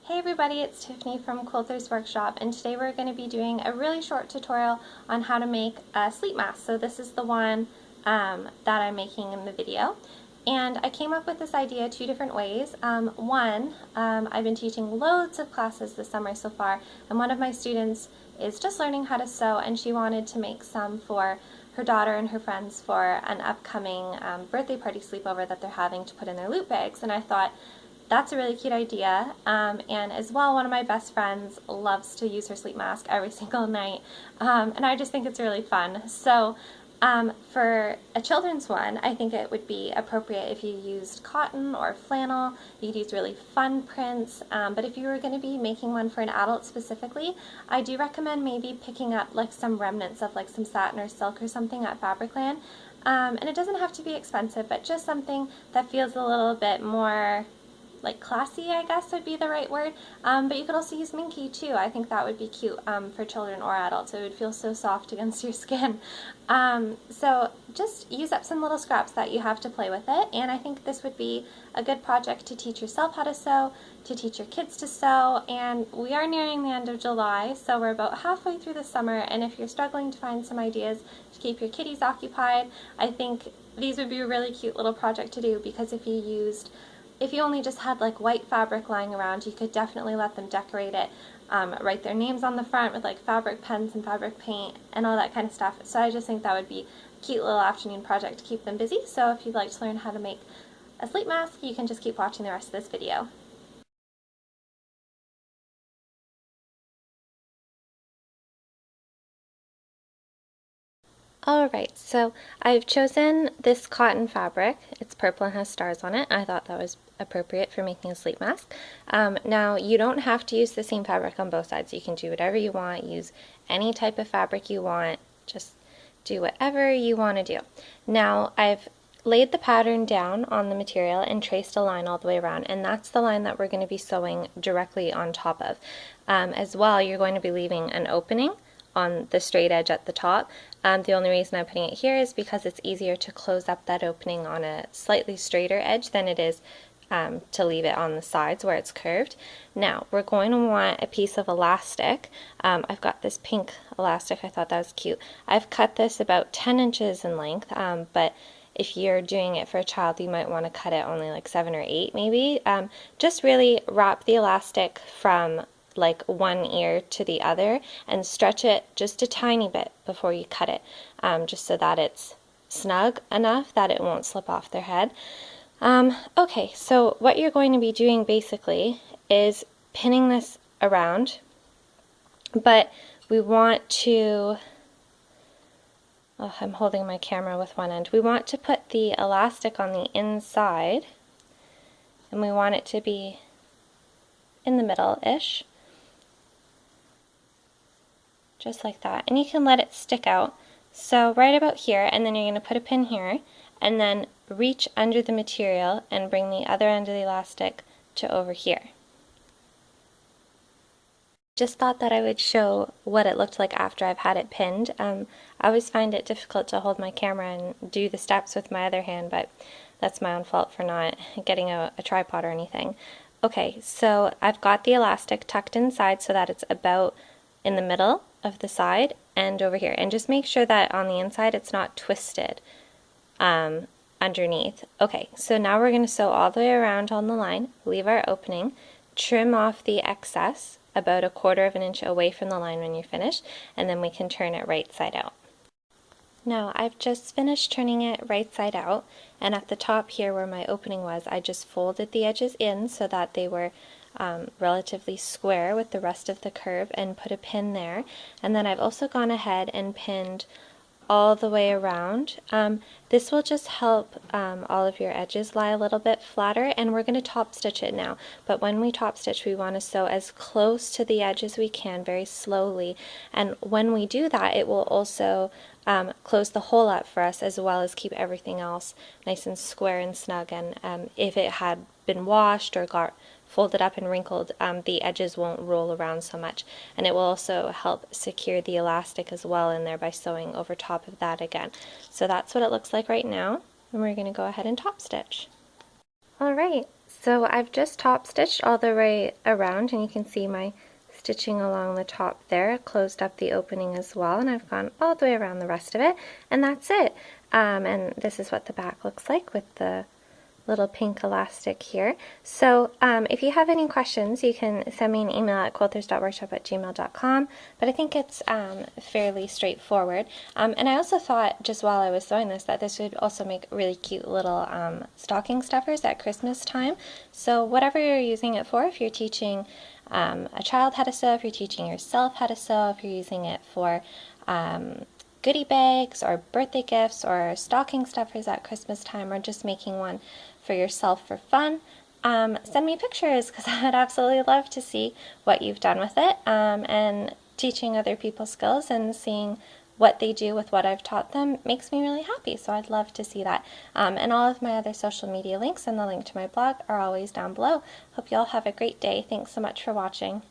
Hey everybody, it's Tiffany from Quilter's Workshop, and today we're going to be doing a really short tutorial on how to make a sleep mask. So this is the one that I'm making in the video. And I came up with this idea two different ways. I've been teaching loads of classes this summer so far, and one of my students is just learning how to sew, and she wanted to make some for her daughter and her friends for an upcoming birthday party sleepover that they're having to put in their loot bags. And I thought, that's a really cute idea, and as well, one of my best friends loves to use her sleep mask every single night, and I just think it's really fun. So for a children's one, I think it would be appropriate if you used cotton or flannel. You could use really fun prints, but if you were going to be making one for an adult specifically, I do recommend maybe picking up like some remnants of like some satin or silk or something at Fabricland. And it doesn't have to be expensive, but just something that feels a little bit more like classy, I guess would be the right word, but you could also use minky too. I think that would be cute for children or adults. It would feel so soft against your skin. So just use up some little scraps that you have to play with it, and I think this would be a good project to teach yourself how to sew, to teach your kids to sew, and we are nearing the end of July, so we're about halfway through the summer, and if you're struggling to find some ideas to keep your kiddies occupied, I think these would be a really cute little project to do, because if you only just had like white fabric lying around, you could definitely let them decorate it, write their names on the front with like fabric pens and fabric paint and all that kind of stuff. So I just think that would be a cute little afternoon project to keep them busy. So if you'd like to learn how to make a sleep mask, you can just keep watching the rest of this video. Alright, so I've chosen this cotton fabric. It's purple and has stars on it. I thought that was appropriate for making a sleep mask. Now, you don't have to use the same fabric on both sides. You can do whatever you want, use any type of fabric you want, just do whatever you want to do. Now, I've laid the pattern down on the material and traced a line all the way around, and that's the line that we're going to be sewing directly on top of. As well, you're going to be leaving an opening on the straight edge at the top. The only reason I'm putting it here is because it's easier to close up that opening on a slightly straighter edge than it is to leave it on the sides where it's curved. Now we're going to want a piece of elastic. I've got this pink elastic. I thought that was cute. I've cut this about 10 inches in length, but if you're doing it for a child, you might want to cut it only like 7 or 8 maybe. Just really wrap the elastic from like one ear to the other and stretch it just a tiny bit before you cut it, just so that it's snug enough that it won't slip off their head. Okay, so what you're going to be doing basically is pinning this around, but we want to, I'm holding my camera with one end. We want to put the elastic on the inside, and we want it to be in the middle-ish. Just like that, and you can let it stick out. So right about here, and then you're going to put a pin here, and then reach under the material and bring the other end of the elastic to over here. Just thought that I would show what it looked like after I've had it pinned. I always find it difficult to hold my camera and do the steps with my other hand, but that's my own fault for not getting a tripod or anything. Okay, so I've got the elastic tucked inside so that it's about in the middle of the side and over here, and just make sure that on the inside it's not twisted underneath. Okay, so now we're going to sew all the way around on the line, leave our opening, trim off the excess about 1/4 of an inch away from the line when you're finished, and then we can turn it right side out. Now I've just finished turning it right side out, and at the top here where my opening was, I just folded the edges in so that they were relatively square with the rest of the curve and put a pin there. And then I've also gone ahead and pinned all the way around. This will just help all of your edges lie a little bit flatter, and we're going to top stitch it now. But when we top stitch, we want to sew as close to the edge as we can, very slowly. And when we do that, it will also close the hole up for us, as well as keep everything else nice and square and snug. And if it had been washed or got folded up and wrinkled, the edges won't roll around so much, and it will also help secure the elastic as well in there by sewing over top of that again. So that's what it looks like right now, and we're going to go ahead and top stitch. Alright, So I've just top stitched all the way around, and you can see my stitching along the top there, closed up the opening as well, and I've gone all the way around the rest of it, and that's it. And this is what the back looks like with the little pink elastic here. So if you have any questions, you can send me an email at quilters.workshop@gmail.com, but I think it's fairly straightforward. And I also thought, just while I was sewing this, that this would also make really cute little stocking stuffers at Christmas time. So whatever you're using it for, if you're teaching a child how to sew, if you're teaching yourself how to sew, if you're using it for goodie bags or birthday gifts or stocking stuffers at Christmas time, or just making one for yourself for fun, send me pictures, because I would absolutely love to see what you've done with it, and teaching other people skills and seeing what they do with what I've taught them makes me really happy, so I'd love to see that. And all of my other social media links and the link to my blog are always down below. Hope you all have a great day. Thanks so much for watching.